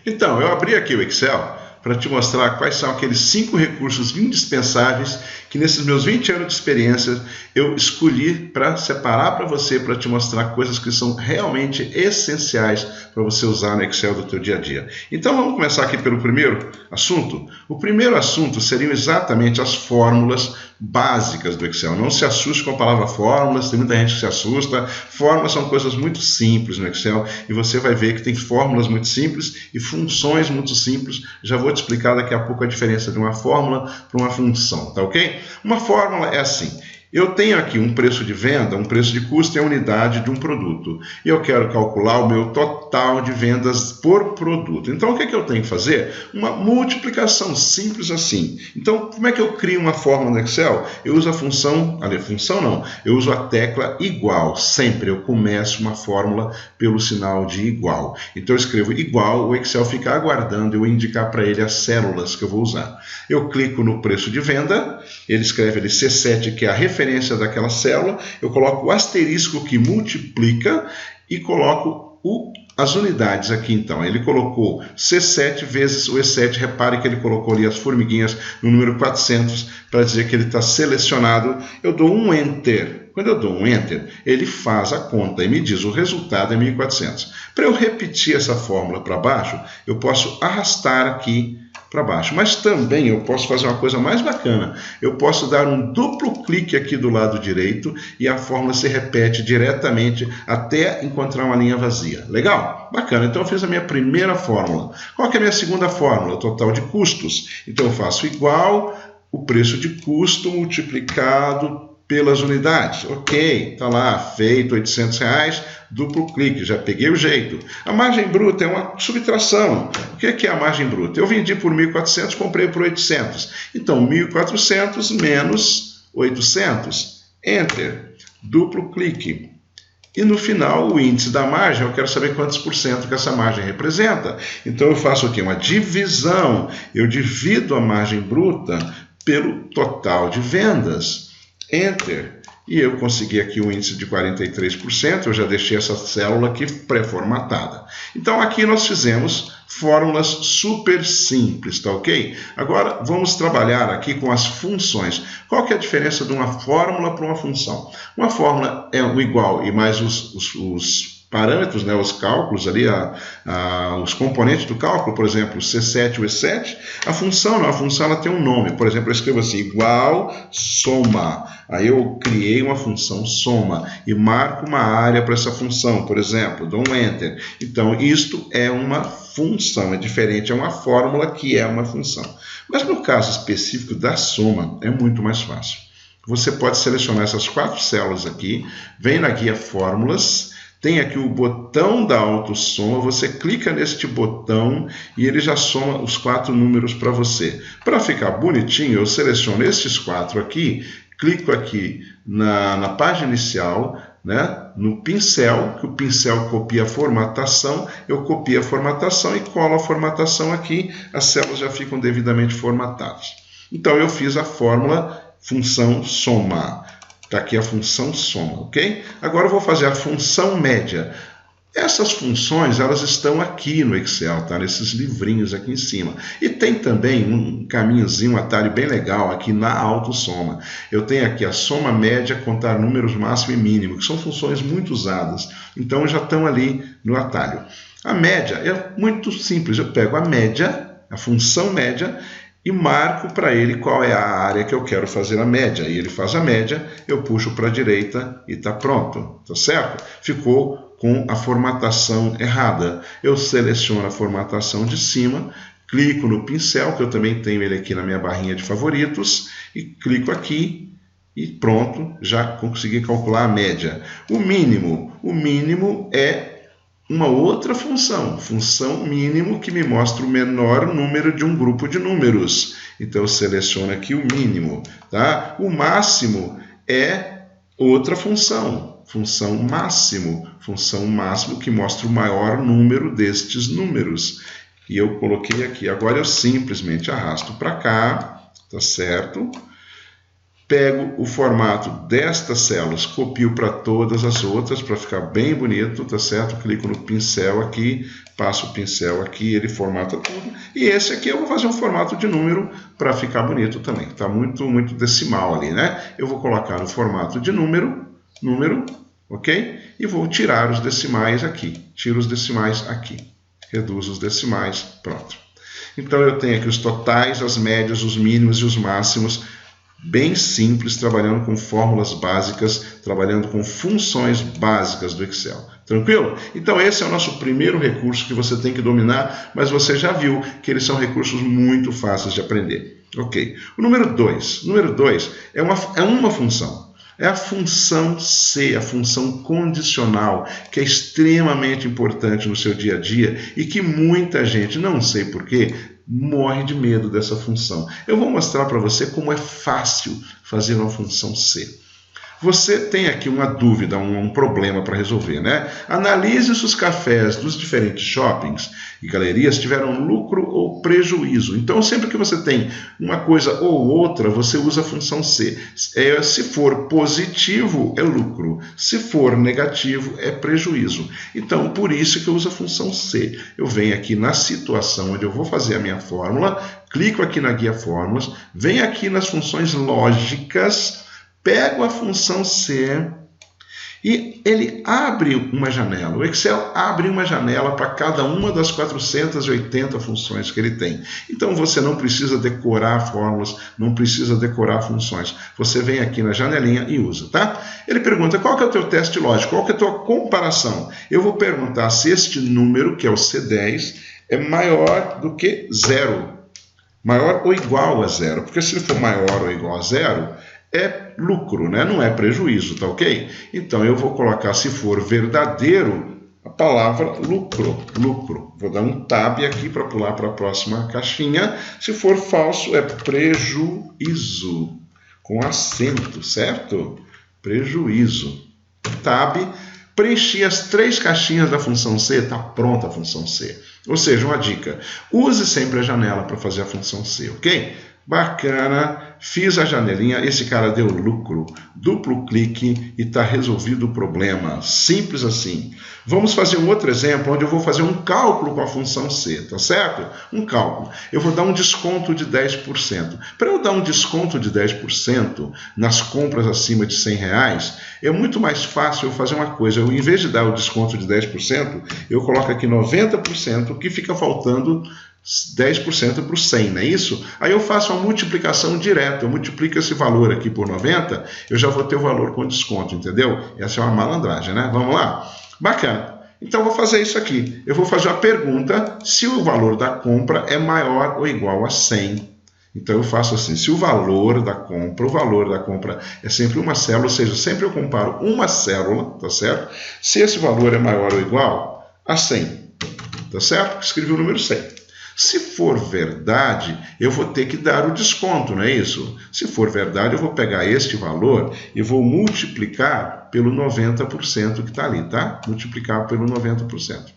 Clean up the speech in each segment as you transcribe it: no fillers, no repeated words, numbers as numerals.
Então, eu abri aqui o Excel para te mostrar quais são aqueles 5 recursos indispensáveis que nesses meus 20 anos de experiência eu escolhi para separar para você, para te mostrar coisas que são realmente essenciais para você usar no Excel do teu dia a dia. Então vamos começar aqui pelo primeiro assunto. O primeiro assunto seriam exatamente as fórmulas básicas do Excel. Não se assuste com a palavra fórmulas, tem muita gente que se assusta. Fórmulas são coisas muito simples no Excel e você vai ver que tem fórmulas muito simples e funções muito simples. Já vou te explicar daqui a pouco a diferença de uma fórmula para uma função, tá ok? Uma fórmula é assim: eu tenho aqui um preço de venda, um preço de custo e a unidade de um produto. E eu quero calcular o meu total de vendas por produto. Então, o que é que eu tenho que fazer? Uma multiplicação simples assim. Então, como é que eu crio uma fórmula no Excel? Eu uso a função, eu uso a tecla igual. Sempre eu começo uma fórmula pelo sinal de igual. Então, eu escrevo igual, o Excel fica aguardando eu indicar para ele as células que eu vou usar. Eu clico no preço de venda, ele escreve ali C7, que é a referência daquela célula, eu coloco o asterisco que multiplica e coloco as unidades aqui então. Ele colocou C7 vezes o E7, repare que ele colocou ali as formiguinhas no número 400 para dizer que ele está selecionado. Eu dou um Enter. Quando eu dou um Enter, ele faz a conta e me diz o resultado é 1400. Para eu repetir essa fórmula para baixo, eu posso arrastar aqui para baixo. Mas também eu posso fazer uma coisa mais bacana. Eu posso dar um duplo clique aqui do lado direito e a fórmula se repete diretamente até encontrar uma linha vazia. Legal? Bacana. Então eu fiz a minha primeira fórmula. Qual que é a minha segunda fórmula? O total de custos. Então eu faço igual o preço de custo multiplicado pelas unidades. Ok, está lá, feito, R$800, duplo clique, já peguei o jeito. A margem bruta é uma subtração. O que é a margem bruta? Eu vendi por 1.400, comprei por 800. Então, 1.400 menos 800. Enter, duplo clique. E no final, o índice da margem, eu quero saber quantos por cento que essa margem representa. Então, eu faço aqui uma divisão. Eu divido a margem bruta pelo total de vendas. Enter. E eu consegui aqui o índice de 43%, eu já deixei essa célula aqui pré-formatada. Então aqui nós fizemos fórmulas super simples, tá ok? Agora vamos trabalhar aqui com as funções. Qual que é a diferença de uma fórmula para uma função? Uma fórmula é o igual e mais os parâmetros, né, os cálculos ali, os componentes do cálculo, por exemplo, o C7 e o E7. A função não, a função ela tem um nome. Por exemplo, eu escrevo assim, igual soma. Aí eu criei uma função soma e marco uma área para essa função, por exemplo, dou um Enter. Então, isto é uma função, é diferente, é uma fórmula que é uma função. Mas no caso específico da soma, é muito mais fácil. Você pode selecionar essas 4 células aqui, vem na guia Fórmulas, tem aqui o botão da autossoma, você clica neste botão e ele já soma os 4 números para você. Para ficar bonitinho, eu seleciono esses 4 aqui, clico aqui na página inicial, né, no pincel, que o pincel copia a formatação, eu copio a formatação e colo a formatação aqui, as células já ficam devidamente formatadas. Então eu fiz a fórmula função soma. Está aqui a função soma, ok? Agora eu vou fazer a função média. Essas funções, elas estão aqui no Excel, tá? Nesses livrinhos aqui em cima. E tem também um caminhozinho, um atalho bem legal aqui na autossoma. Eu tenho aqui a soma média, contar números máximo e mínimo, que são funções muito usadas. Então já estão ali no atalho. A média é muito simples. Eu pego a média, a função média, e marco para ele qual é a área que eu quero fazer a média. E ele faz a média, eu puxo para a direita e está pronto. Tá certo? Ficou com a formatação errada. Eu seleciono a formatação de cima, clico no pincel, que eu também tenho ele aqui na minha barrinha de favoritos, e clico aqui e pronto, já consegui calcular a média. O mínimo é uma outra função mínimo, que me mostra o menor número de um grupo de números. Então eu seleciono aqui o mínimo, tá? O máximo é outra função máximo que mostra o maior número destes números. E eu coloquei aqui. Agora eu simplesmente arrasto para cá, tá certo? Pego o formato destas células, copio para todas as outras para ficar bem bonito, tá certo? Clico no pincel aqui, passo o pincel aqui, ele formata tudo. E esse aqui eu vou fazer um formato de número para ficar bonito também. Está muito decimal ali, né? Eu vou colocar no formato de número, ok? E vou tirar os decimais aqui. Tiro os decimais aqui. Reduzo os decimais, pronto. Então eu tenho aqui os totais, as médias, os mínimos e os máximos, bem simples, trabalhando com fórmulas básicas, trabalhando com funções básicas do Excel. Tranquilo? Então esse é o nosso primeiro recurso que você tem que dominar, mas você já viu que eles são recursos muito fáceis de aprender. Ok. O número 2. Número 2 é uma função. É a função C, a função condicional, que é extremamente importante no seu dia a dia e que muita gente, não sei porquê, morre de medo dessa função. Eu vou mostrar para você como é fácil fazer uma função C. Você tem aqui uma dúvida, um problema para resolver, né? Analise se os cafés dos diferentes shoppings e galerias tiveram lucro ou prejuízo. Então, sempre que você tem uma coisa ou outra, você usa a função C. Se for positivo, é lucro. Se for negativo, é prejuízo. Então, por isso que eu uso a função C. Eu venho aqui na situação onde eu vou fazer a minha fórmula, clico aqui na guia fórmulas, venho aqui nas funções lógicas, pego a função C e ele abre uma janela. O Excel abre uma janela para cada uma das 480 funções que ele tem. Então você não precisa decorar fórmulas, não precisa decorar funções. Você vem aqui na janelinha e usa, tá? Ele pergunta qual que é o teu teste lógico, qual que é a tua comparação. Eu vou perguntar se este número, que é o C10, é maior do que 0. Maior ou igual a 0. Porque se ele for maior ou igual a 0, é lucro, né? Não é prejuízo, tá ok? Então eu vou colocar, se for verdadeiro, a palavra lucro. Vou dar um tab aqui para pular para a próxima caixinha. Se for falso, é prejuízo, com acento, certo? Prejuízo. Tab. Preenchi as 3 caixinhas da função C, está pronta a função C. Ou seja, uma dica, use sempre a janela para fazer a função C, ok? Bacana, fiz a janelinha, esse cara deu lucro, duplo clique e está resolvido o problema, simples assim. Vamos fazer um outro exemplo, onde eu vou fazer um cálculo com a função C, tá certo? Um cálculo, eu vou dar um desconto de 10%. Para eu dar um desconto de 10% nas compras acima de R$100, é muito mais fácil eu fazer uma coisa, em vez de dar o desconto de 10%, eu coloco aqui 90%, que fica faltando 10% para o 100, não é isso? Aí eu faço uma multiplicação direta, eu multiplico esse valor aqui por 90, eu já vou ter o valor com desconto, entendeu? Essa é uma malandragem, né? Vamos lá? Bacana. Então eu vou fazer isso aqui. Eu vou fazer a pergunta se o valor da compra é maior ou igual a 100. Então eu faço assim, se o valor da compra é sempre uma célula, ou seja, sempre eu comparo uma célula, tá certo? Se esse valor é maior ou igual a 100, tá certo? Escrevi o número 100. Se for verdade, eu vou ter que dar o desconto, não é isso? Se for verdade, eu vou pegar este valor e vou multiplicar pelo 90% que está ali, tá? Multiplicar pelo 90%.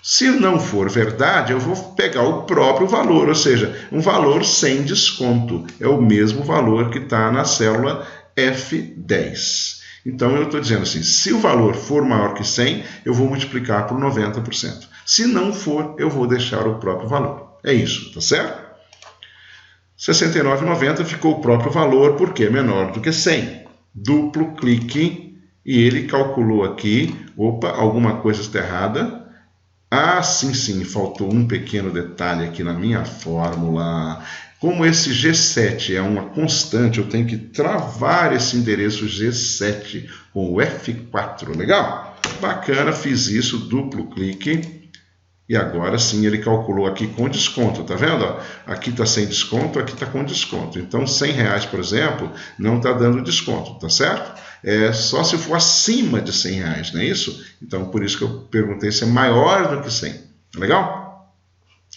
Se não for verdade, eu vou pegar o próprio valor, ou seja, um valor sem desconto. É o mesmo valor que está na célula F10. Então, eu estou dizendo assim, se o valor for maior que 100, eu vou multiplicar por 90%. Se não for, eu vou deixar o próprio valor. É isso, tá certo? 69,90 ficou o próprio valor, porque é menor do que 100. Duplo clique e ele calculou aqui. Opa, alguma coisa está errada. Ah, sim, faltou um pequeno detalhe aqui na minha fórmula. Como esse G7 é uma constante, eu tenho que travar esse endereço G7 com o F4. Legal? Bacana, fiz isso, duplo clique. E agora sim ele calculou aqui com desconto, tá vendo? Aqui está sem desconto, aqui está com desconto. Então R$100, por exemplo, não está dando desconto, tá certo? É só se for acima de R$100, não é isso? Então por isso que eu perguntei se é maior do que 100. Legal?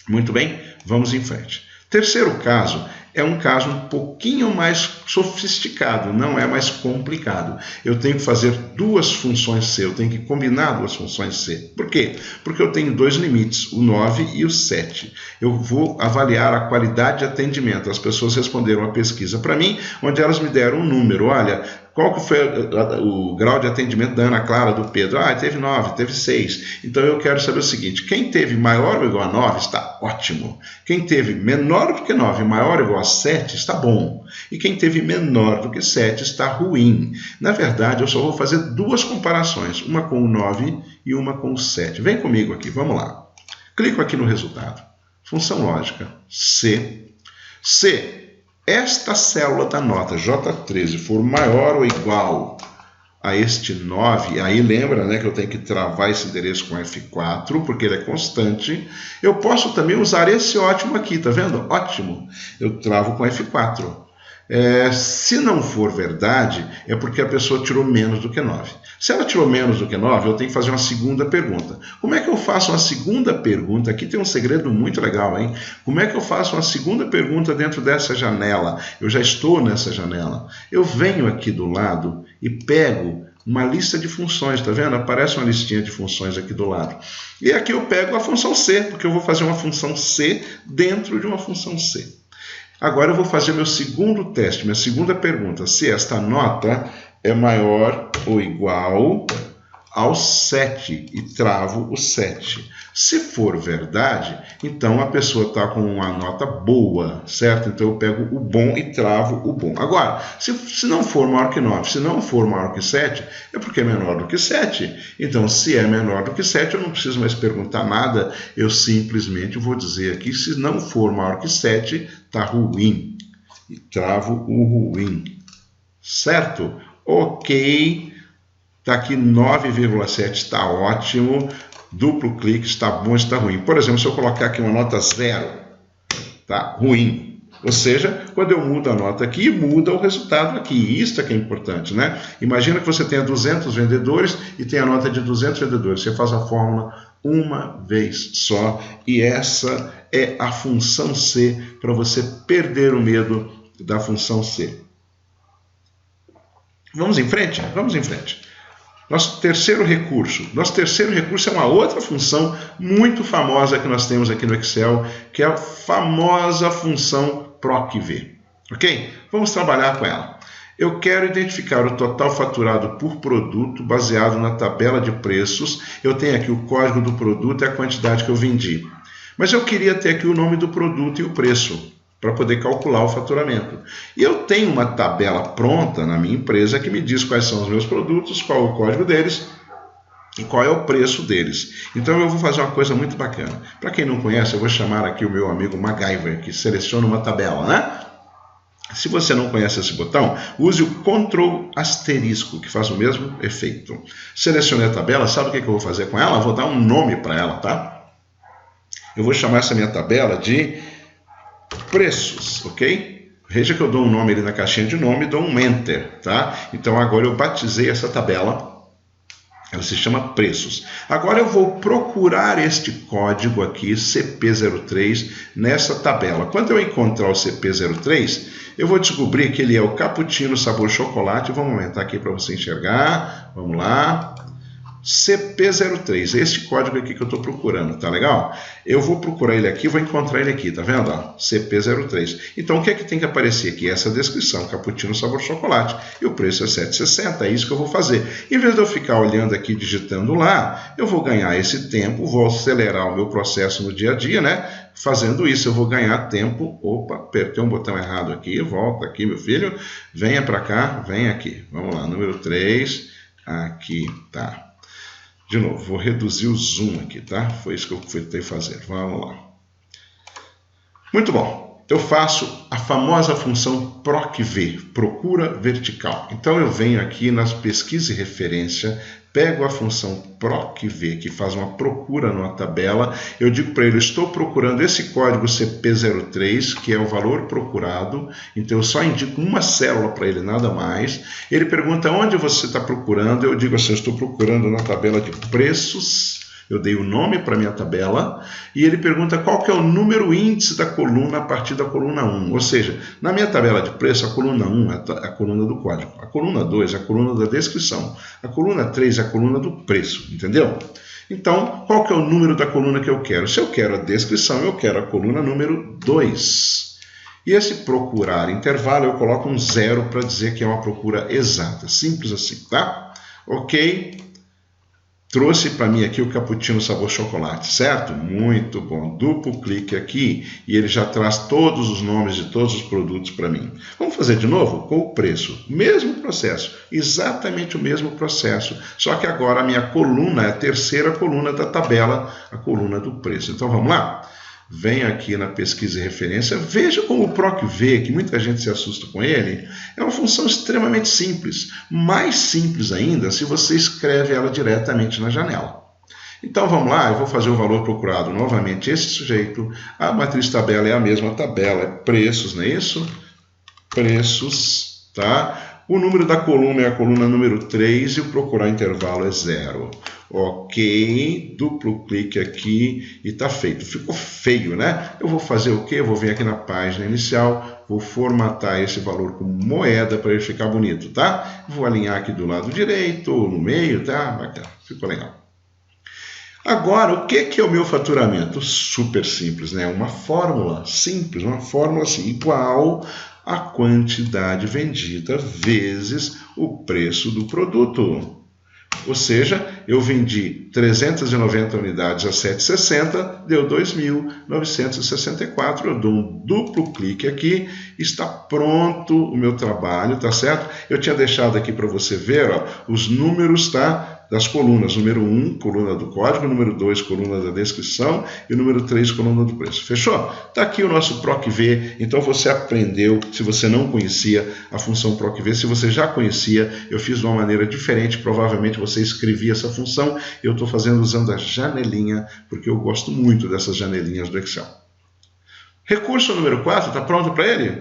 Muito bem, vamos em frente. Terceiro caso é um caso um pouquinho mais sofisticado, não é mais complicado. Eu tenho que fazer 2 funções C, eu tenho que combinar 2 funções C. Por quê? Porque eu tenho 2 limites, o 9 e o 7. Eu vou avaliar a qualidade de atendimento. As pessoas responderam a pesquisa para mim, onde elas me deram um número. Olha, Qual que foi o grau de atendimento da Ana Clara, do Pedro? Ah, teve 9, teve 6. Então eu quero saber o seguinte, quem teve maior ou igual a 9 está ótimo. Quem teve menor do que 9, maior ou igual a 7 está bom. E quem teve menor do que 7 está ruim. Na verdade, eu só vou fazer duas comparações, uma com o 9 e uma com o 7. Vem comigo aqui, vamos lá. Clico aqui no resultado. Função lógica, C. C. Esta célula da nota J13 for maior ou igual a este 9, aí lembra, né, que eu tenho que travar esse endereço com F4, porque ele é constante. Eu posso também usar esse ótimo aqui, tá vendo? Ótimo. Eu travo com F4. Se não for verdade, é porque a pessoa tirou menos do que 9. Se ela tirou menos do que 9, eu tenho que fazer uma segunda pergunta. Como é que eu faço uma segunda pergunta? Aqui tem um segredo muito legal, hein? Como é que eu faço uma segunda pergunta dentro dessa janela? Eu já estou nessa janela. Eu venho aqui do lado e pego uma lista de funções, tá vendo? Aparece uma listinha de funções aqui do lado. E aqui eu pego a função C, porque eu vou fazer uma função C dentro de uma função C. Agora eu vou fazer meu segundo teste, minha segunda pergunta. Se esta nota é maior ou igual ao 7 e travo o 7. Se for verdade, então a pessoa está com uma nota boa, certo? Então eu pego o bom e travo o bom. Agora, se não for maior que 9, se não for maior que 7, é porque é menor do que 7. Então, se é menor do que 7, eu não preciso mais perguntar nada, eu simplesmente vou dizer aqui, se não for maior que 7, está ruim. E travo o ruim. Certo? Ok. Está aqui 9,7, está ótimo. Duplo clique, está bom, está ruim. Por exemplo, se eu colocar aqui uma nota 0, está ruim. Ou seja, quando eu mudo a nota aqui, muda o resultado aqui. Isso é que é importante, né? Imagina que você tenha 200 vendedores e tem a nota de 200 vendedores. Você faz a fórmula uma vez só. E essa é a função C para você perder o medo da função C. Vamos em frente? Vamos em frente. Nosso terceiro recurso é uma outra função muito famosa que nós temos aqui no Excel, que é a famosa função PROC-V. Ok? Vamos trabalhar com ela. Eu quero identificar o total faturado por produto baseado na tabela de preços. Eu tenho aqui o código do produto e a quantidade que eu vendi. Mas eu queria ter aqui o nome do produto e o preço, para poder calcular o faturamento. E eu tenho uma tabela pronta na minha empresa que me diz quais são os meus produtos, qual é o código deles e qual é o preço deles. Então eu vou fazer uma coisa muito bacana. Para quem não conhece, eu vou chamar aqui o meu amigo MacGyver, que seleciona uma tabela, né? Se você não conhece esse botão, use o Ctrl asterisco, que faz o mesmo efeito. Selecionei a tabela, sabe o que eu vou fazer com ela? Eu vou dar um nome para ela, tá? Eu vou chamar essa minha tabela de preços, ok? Veja que eu dou um nome ali na caixinha de nome e dou um Enter, tá? Então agora eu batizei essa tabela, ela se chama preços. Agora eu vou procurar este código aqui, CP03, nessa tabela. Quando eu encontrar o CP03, eu vou descobrir que ele é o cappuccino sabor chocolate. Vamos aumentar aqui para você enxergar. Vamos lá. CP03, esse código aqui que eu estou procurando, tá legal? Eu vou procurar ele aqui, vou encontrar ele aqui, tá vendo? Ó, CP03. Então o que é que tem que aparecer aqui? Essa descrição, cappuccino sabor chocolate, e o preço é R$ 7,60, é isso que eu vou fazer. Em vez de eu ficar olhando aqui, digitando lá, eu vou ganhar esse tempo, vou acelerar o meu processo no dia a dia, né? Fazendo isso, eu vou ganhar tempo. Opa, apertei um botão errado aqui, volta aqui, meu filho, venha para cá, vem aqui. Vamos lá, número 3, aqui, tá. De novo, vou reduzir o zoom aqui, tá? Foi isso que eu tentei fazer. Vamos lá. Muito bom. Eu faço a famosa função PROC-V, procura vertical. Então eu venho aqui nas pesquisa e referência, pego a função PROC-V, que faz uma procura numa tabela, eu digo para ele, estou procurando esse código CP03, que é o valor procurado, então eu só indico uma célula para ele, nada mais. Ele pergunta onde você está procurando, eu digo assim, eu estou procurando na tabela de preços, eu dei o nome para a minha tabela, e ele pergunta qual que é o número índice da coluna a partir da coluna 1. Ou seja, na minha tabela de preço, a coluna 1 é a coluna do código, a coluna 2 é a coluna da descrição, a coluna 3 é a coluna do preço, entendeu? Então, qual que é o número da coluna que eu quero? Se eu quero a descrição, eu quero a coluna número 2. E esse procurar intervalo eu coloco um 0 para dizer que é uma procura exata. Simples assim, tá? Ok. Trouxe para mim aqui o cappuccino sabor chocolate, certo? Muito bom. Duplo clique aqui e ele já traz todos os nomes de todos os produtos para mim. Vamos fazer de novo com o preço. Mesmo processo, exatamente o mesmo processo, só que agora a minha coluna é a terceira coluna da tabela, a coluna do preço. Então vamos lá? Vem aqui na pesquisa e referência, veja como o PROC-V, que muita gente se assusta com ele, é uma função extremamente simples. Mais simples ainda se você escreve ela diretamente na janela. Então vamos lá, eu vou fazer o valor procurado novamente, esse sujeito, a matriz tabela é a mesma tabela, é preços, não é isso? Preços, tá? O número da coluna é a coluna número 3 e o procurar intervalo é 0. Ok, duplo clique aqui e está feito. Ficou feio, né? Eu vou fazer o quê? Eu vou vir aqui na página inicial, vou formatar esse valor como moeda para ele ficar bonito, tá? Vou alinhar aqui do lado direito, no meio, tá? Bacana, ficou legal. Agora, o que é o meu faturamento? Super simples, né? Uma fórmula simples, uma fórmula assim, igual a quantidade vendida vezes o preço do produto. Ou seja, eu vendi 390 unidades a 7,60, deu 2.964. Eu dou um duplo clique aqui, está pronto o meu trabalho, tá certo? Eu tinha deixado aqui para você ver, ó, os números, tá? Das colunas, número 1, coluna do código, número 2, coluna da descrição e número 3, coluna do preço. Fechou? Está aqui o nosso PROC-V, então você aprendeu, se você não conhecia a função PROC-V, se você já conhecia, eu fiz de uma maneira diferente, provavelmente você escrevia essa função, eu estou fazendo usando a janelinha, porque eu gosto muito dessas janelinhas do Excel. Recurso número 4, está pronto para ele?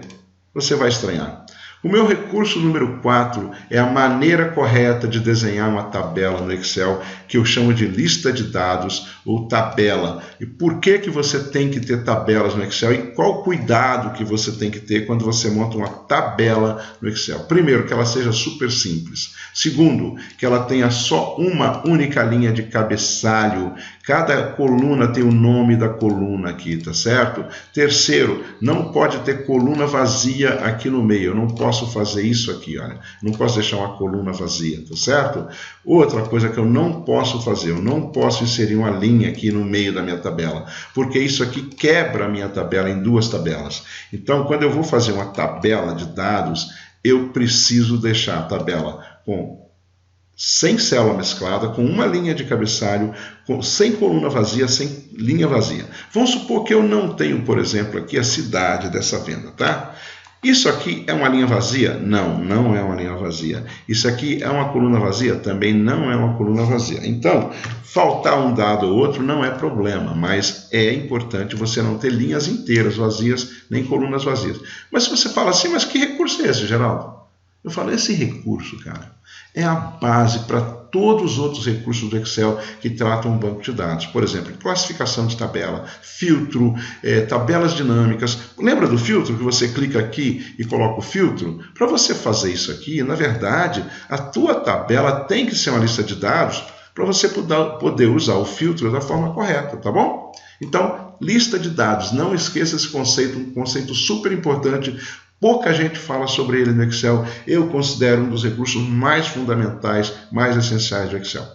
Você vai estranhar. O meu recurso número 4 é a maneira correta de desenhar uma tabela no Excel, que eu chamo de lista de dados ou tabela. E por que você tem que ter tabelas no Excel e qual cuidado que você tem que ter quando você monta uma tabela no Excel? Primeiro, que ela seja super simples. Segundo, que ela tenha só uma única linha de cabeçalho. Cada coluna tem o nome da coluna aqui, tá certo? Terceiro, não pode ter coluna vazia aqui no meio. Eu não posso fazer isso aqui, olha. Não posso deixar uma coluna vazia, tá certo? Outra coisa que eu não posso fazer, eu não posso inserir uma linha aqui no meio da minha tabela, porque isso aqui quebra a minha tabela em duas tabelas. Então, quando eu vou fazer uma tabela de dados, eu preciso deixar a tabela sem célula mesclada, com uma linha de cabeçalho, sem coluna vazia, sem linha vazia. Vamos supor que eu não tenho, por exemplo, aqui a cidade dessa venda, tá? Isso aqui é uma linha vazia? Não, não é uma linha vazia. Isso aqui é uma coluna vazia? Também não é uma coluna vazia. Então, faltar um dado ou outro não é problema, mas é importante você não ter linhas inteiras vazias, nem colunas vazias. Mas se você fala assim, mas que recurso é esse, Geraldo? Eu falo, esse recurso, cara, é a base para todos os outros recursos do Excel que tratam um banco de dados. Por exemplo, classificação de tabela, filtro, tabelas dinâmicas. Lembra do filtro que você clica aqui e coloca o filtro? Para você fazer isso aqui, na verdade, a tua tabela tem que ser uma lista de dados para você poder usar o filtro da forma correta, tá bom? Então, lista de dados, não esqueça esse conceito, um conceito super importante. Pouca gente fala sobre ele no Excel. Eu considero um dos recursos mais fundamentais, mais essenciais do Excel.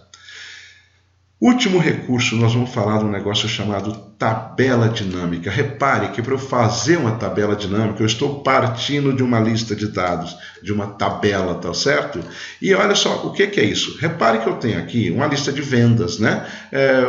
Último recurso, nós vamos falar de um negócio chamado tabela dinâmica. Repare que para eu fazer uma tabela dinâmica, eu estou partindo de uma lista de dados, de uma tabela, tá certo? E olha só, o que é isso? Repare que eu tenho aqui uma lista de vendas, né?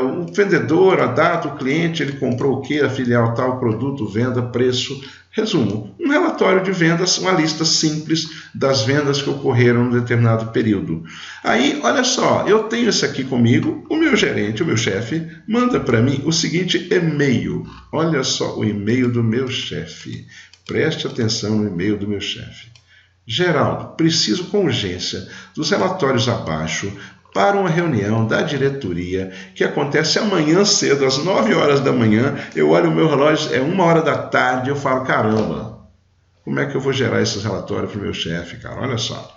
O vendedor, a data, o cliente, ele comprou o quê? A filial tal, produto, venda, preço. Resumo, um relatório de vendas, uma lista simples das vendas que ocorreram em um determinado período. Aí, olha só, eu tenho isso aqui comigo, o meu gerente, o meu chefe, manda para mim o seguinte e-mail. Olha só o e-mail do meu chefe. Preste atenção no e-mail do meu chefe. Geraldo, preciso com urgência dos relatórios abaixo para uma reunião da diretoria que acontece amanhã cedo, às 9 horas da manhã. Eu olho o meu relógio, é 1 hora da tarde, eu falo, caramba, como é que eu vou gerar esses relatórios para o meu chefe, cara? Olha só.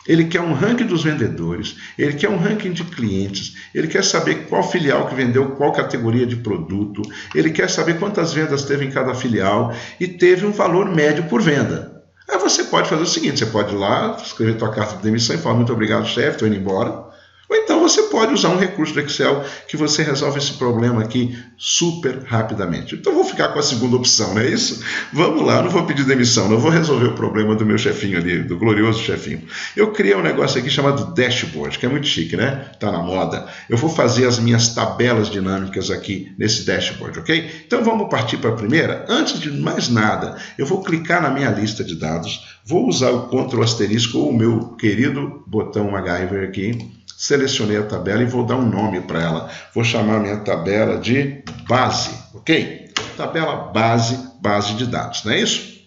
ele quer um ranking dos vendedores, ele quer um ranking de clientes, ele quer saber qual filial que vendeu qual categoria de produto, ele quer saber quantas vendas teve em cada filial e teve um valor médio por venda. Aí você pode fazer o seguinte, você pode ir lá, escrever tua carta de demissão e falar muito obrigado, chefe, estou indo embora. Ou então você pode usar um recurso do Excel que você resolve esse problema aqui super rapidamente. Então eu vou ficar com a segunda opção, não é isso? Vamos lá, não vou pedir demissão, não vou resolver o problema do meu chefinho ali, do glorioso chefinho. Eu criei um negócio aqui chamado Dashboard, que é muito chique, né? Tá na moda. Eu vou fazer as minhas tabelas dinâmicas aqui nesse Dashboard, ok? Então vamos partir para a primeira. Antes de mais nada, eu vou clicar na minha lista de dados, vou usar o Ctrl asterisco ou o meu querido botão MacGyver aqui. Selecionei a tabela e vou dar um nome para ela. Vou chamar a minha tabela de base, ok? Tabela base de dados, não é isso?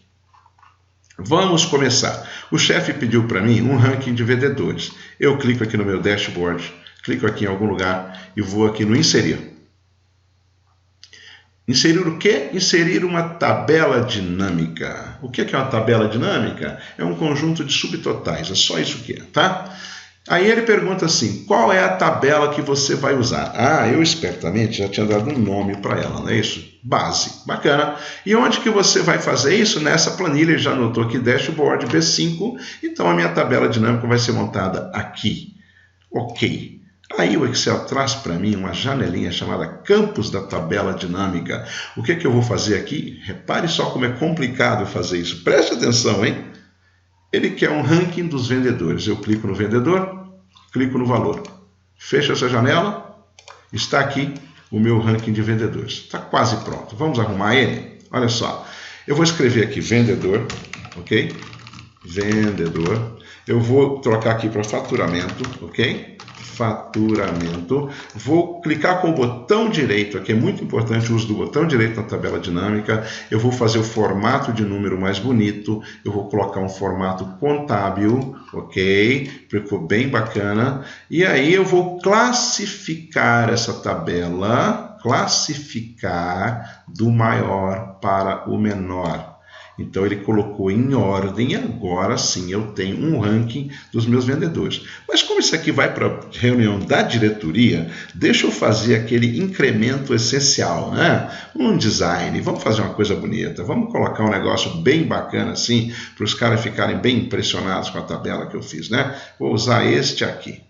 Vamos começar. O chefe pediu para mim um ranking de vendedores. Eu clico aqui no meu dashboard, clico aqui em algum lugar e vou aqui no inserir. Inserir o quê? Inserir uma tabela dinâmica. O que é uma tabela dinâmica? É um conjunto de subtotais, é só isso que é, tá? Aí ele pergunta assim, qual é a tabela que você vai usar? Ah, eu espertamente já tinha dado um nome para ela, não é isso? Base, bacana. E onde que você vai fazer isso? Nessa planilha, ele já anotou aqui, Dashboard B5, então a minha tabela dinâmica vai ser montada aqui. Ok. Aí o Excel traz para mim uma janelinha chamada Campos da Tabela Dinâmica. O que que eu vou fazer aqui? Repare só como é complicado fazer isso. Preste atenção, hein? Ele quer um ranking dos vendedores. Eu clico no vendedor, clico no valor. Fecho essa janela, está aqui o meu ranking de vendedores. Está quase pronto. Vamos arrumar ele? Olha só, eu vou escrever aqui vendedor, ok? Vendedor. Eu vou trocar aqui para faturamento, ok? Faturamento. Vou clicar com o botão direito, aqui é muito importante o uso do botão direito na tabela dinâmica. Eu vou fazer o formato de número mais bonito. Eu vou colocar um formato contábil, ok? Ficou bem bacana. E aí eu vou classificar essa tabela, classificar do maior para o menor. Então ele colocou em ordem, agora sim eu tenho um ranking dos meus vendedores. Mas como isso aqui vai para a reunião da diretoria, deixa eu fazer aquele incremento essencial, né? Um design, vamos fazer uma coisa bonita, vamos colocar um negócio bem bacana assim, para os caras ficarem bem impressionados com a tabela que eu fiz, né? Vou usar este aqui.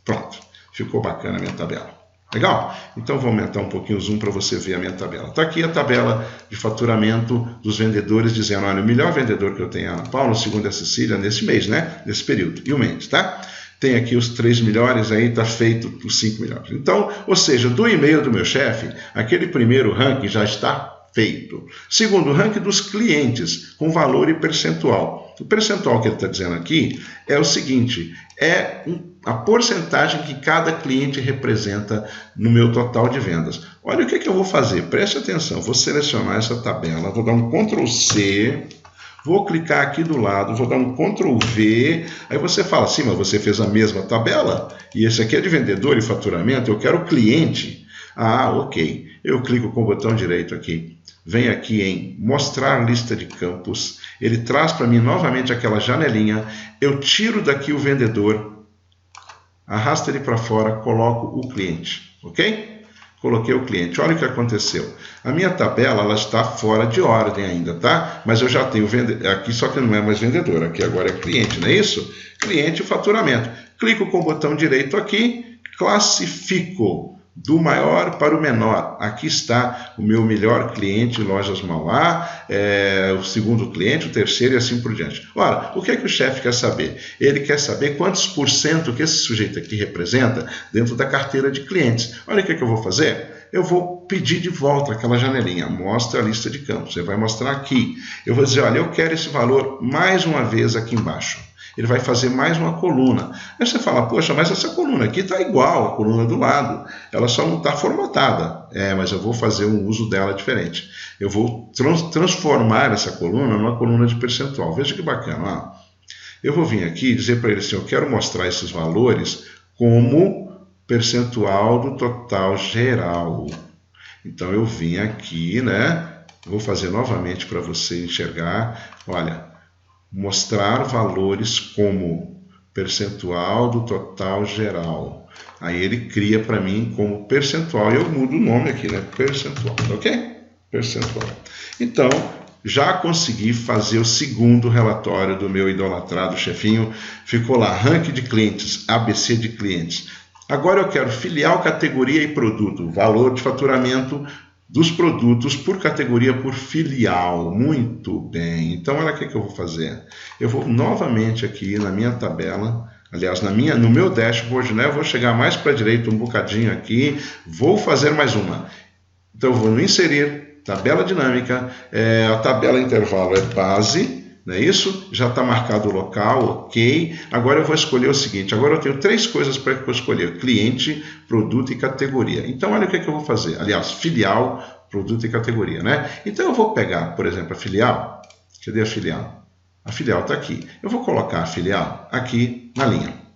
Pronto, ficou bacana a minha tabela. Legal? Então vou aumentar um pouquinho o zoom para você ver a minha tabela. Está aqui a tabela de faturamento dos vendedores, dizendo, olha, o melhor vendedor que eu tenho é a Ana Paula, o segundo é a Cecília, nesse mês, né? Nesse período. E o Mendes, tá? Tem aqui os 3 melhores, aí está feito os 5 melhores. Então, ou seja, do e-mail do meu chefe, aquele primeiro ranking já está feito. Segundo, o ranking dos clientes, com valor e percentual. O percentual que ele está dizendo aqui é o seguinte, é a porcentagem que cada cliente representa no meu total de vendas. Olha o que eu vou fazer, preste atenção, vou selecionar essa tabela, vou dar um Ctrl C, vou clicar aqui do lado, vou dar um Ctrl V, aí você fala assim, mas você fez a mesma tabela? E esse aqui é de vendedor e faturamento, eu quero cliente. Ah, ok, eu clico com o botão direito aqui, vem aqui em mostrar lista de campos, ele traz para mim novamente aquela janelinha, eu tiro daqui o vendedor, arrasto ele para fora, coloco o cliente, ok? Coloquei o cliente, olha o que aconteceu. A minha tabela ela está fora de ordem ainda, tá? Mas eu já tenho aqui, só que não é mais vendedor, aqui agora é cliente, não é isso? Cliente e faturamento. Clico com o botão direito aqui, classifico do maior para o menor. Aqui está o meu melhor cliente, Lojas Mauá, o segundo cliente, o terceiro e assim por diante. Ora, o que é que o chefe quer saber? Ele quer saber quantos por cento que esse sujeito aqui representa dentro da carteira de clientes. Olha o que é que eu vou fazer. Eu vou pedir de volta aquela janelinha, mostra a lista de campos. Você vai mostrar aqui. Eu vou dizer, olha, eu quero esse valor mais uma vez aqui embaixo. Ele vai fazer mais uma coluna. Aí você fala, poxa, mas essa coluna aqui está igual à coluna do lado. Ela só não está formatada. Mas eu vou fazer um uso dela diferente. Eu vou transformar essa coluna numa coluna de percentual. Veja que bacana. Ó. Eu vou vir aqui e dizer para ele assim, eu quero mostrar esses valores como percentual do total geral. Então eu vim aqui, né? Vou fazer novamente para você enxergar. Olha, mostrar valores como percentual do total geral. Aí ele cria para mim como percentual, e eu mudo o nome aqui, né? Percentual, ok? Percentual. Então, já consegui fazer o segundo relatório do meu idolatrado chefinho. Ficou lá, ranking de clientes, ABC de clientes. Agora eu quero filial, categoria e produto, valor de faturamento dos produtos por categoria, por filial. Muito bem. Então, olha o que eu vou fazer. Eu vou novamente aqui na minha tabela, aliás, no meu dashboard, né? Eu vou chegar mais para a direita um bocadinho aqui, vou fazer mais uma. Então, eu vou no inserir, tabela dinâmica, a tabela intervalo é base, não é isso? Já está marcado o local, ok. Agora eu vou escolher o seguinte, agora eu tenho 3 coisas para eu escolher, cliente, produto e categoria. Então, olha o que eu vou fazer. Aliás, filial, produto e categoria, né? Então, eu vou pegar, por exemplo, a filial. Cadê a filial? A filial está aqui. Eu vou colocar a filial aqui na linha.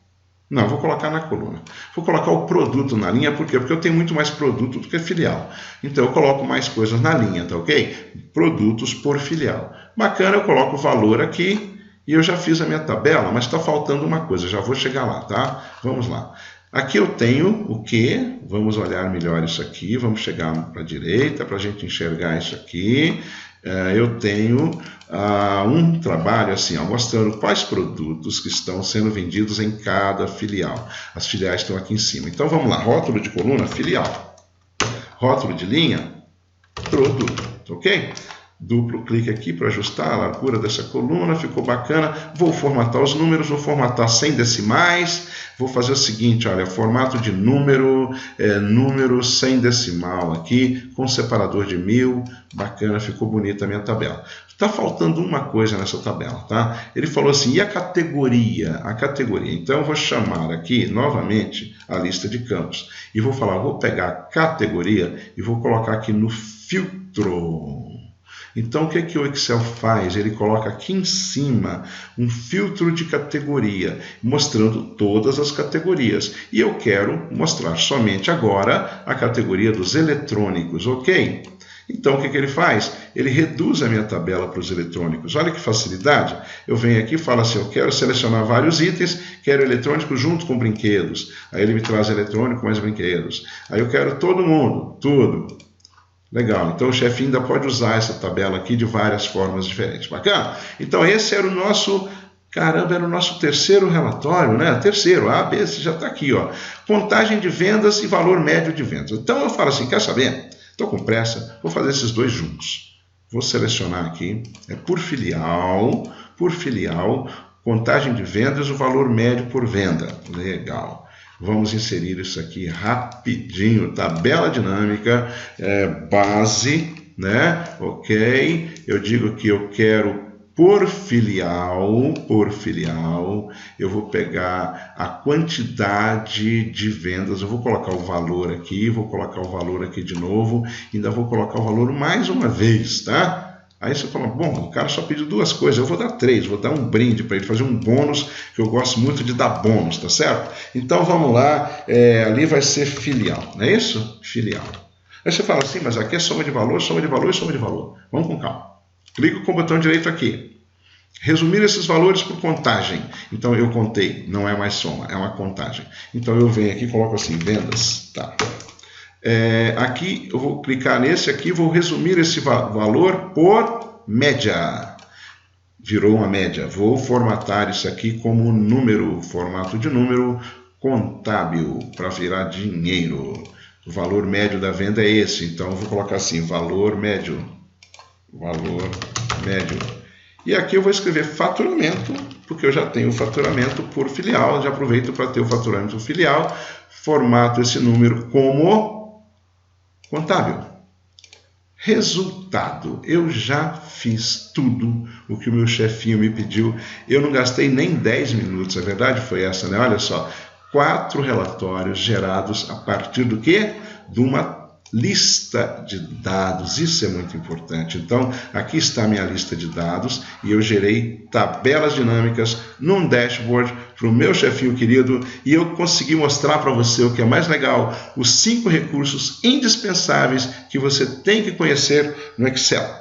Não, vou colocar na coluna. Vou colocar o produto na linha, por quê? Porque eu tenho muito mais produto do que filial. Então, eu coloco mais coisas na linha, tá ok? Produtos por filial. Bacana, eu coloco o valor aqui e eu já fiz a minha tabela, mas está faltando uma coisa, já vou chegar lá, tá? Vamos lá. Aqui eu tenho o quê? Vamos olhar melhor isso aqui, vamos chegar para a direita para a gente enxergar isso aqui. Eu tenho um trabalho assim, mostrando quais produtos que estão sendo vendidos em cada filial. As filiais estão aqui em cima. Então vamos lá, rótulo de coluna, filial. Rótulo de linha, produto, ok? Duplo clique aqui para ajustar a largura dessa coluna, ficou bacana. Vou formatar os números, vou formatar sem decimais. Vou fazer o seguinte, olha, formato de número, número sem decimal aqui, com separador de 1000. Bacana, ficou bonita a minha tabela. Está faltando uma coisa nessa tabela, tá? Ele falou assim, e a categoria? A categoria. Então, eu vou chamar aqui, novamente, a lista de campos. E vou falar, vou pegar a categoria e vou colocar aqui no filtro. Então, o que o Excel faz? Ele coloca aqui em cima um filtro de categoria, mostrando todas as categorias. E eu quero mostrar somente agora a categoria dos eletrônicos, ok? Então, o que ele faz? Ele reduz a minha tabela para os eletrônicos. Olha que facilidade. Eu venho aqui e falo assim, eu quero selecionar vários itens, quero eletrônico junto com brinquedos. Aí ele me traz eletrônico mais brinquedos. Aí eu quero todo mundo, tudo. Legal, então o chefinho ainda pode usar essa tabela aqui de várias formas diferentes. Bacana? Então esse era o nosso, caramba, era o nosso terceiro relatório, né? Terceiro, A, B, C já está aqui, ó. Contagem de vendas e valor médio de vendas. Então eu falo assim, quer saber? Estou com pressa, vou fazer esses dois juntos. Vou selecionar aqui, por filial, contagem de vendas e o valor médio por venda. Legal. Vamos inserir isso aqui rapidinho, tabela dinâmica, base, né? Ok, eu digo que eu quero por filial, eu vou pegar a quantidade de vendas, eu vou colocar o valor aqui, vou colocar o valor aqui de novo, ainda vou colocar o valor mais uma vez, tá? Aí você fala, bom, o cara só pediu 2 coisas, eu vou dar 3, vou dar um brinde para ele, fazer um bônus, que eu gosto muito de dar bônus, tá certo? Então vamos lá, ali vai ser filial, não é isso? Filial. Aí você fala assim, mas aqui é soma de valor, soma de valor e soma de valor. Vamos com calma. Clico com o botão direito aqui. Resumir esses valores por contagem. Então eu contei, não é mais soma, é uma contagem. Então eu venho aqui e coloco assim, vendas, tá? Aqui eu vou clicar nesse aqui, vou resumir esse valor por média. Virou uma média. Vou formatar isso aqui como número, formato de número contábil, para virar dinheiro. O valor médio da venda é esse, então eu vou colocar assim, valor médio. E aqui eu vou escrever faturamento, porque eu já tenho o faturamento por filial, já aproveito para ter o faturamento por filial, formato esse número como contábil. Resultado, eu já fiz tudo o que o meu chefinho me pediu, eu não gastei nem 10 minutos, a verdade foi essa, né? Olha só, 4 relatórios gerados a partir do quê? De uma lista de dados, isso é muito importante. Então, aqui está a minha lista de dados e eu gerei tabelas dinâmicas num dashboard para o meu chefinho querido e eu consegui mostrar para você o que é mais legal, os 5 recursos indispensáveis que você tem que conhecer no Excel.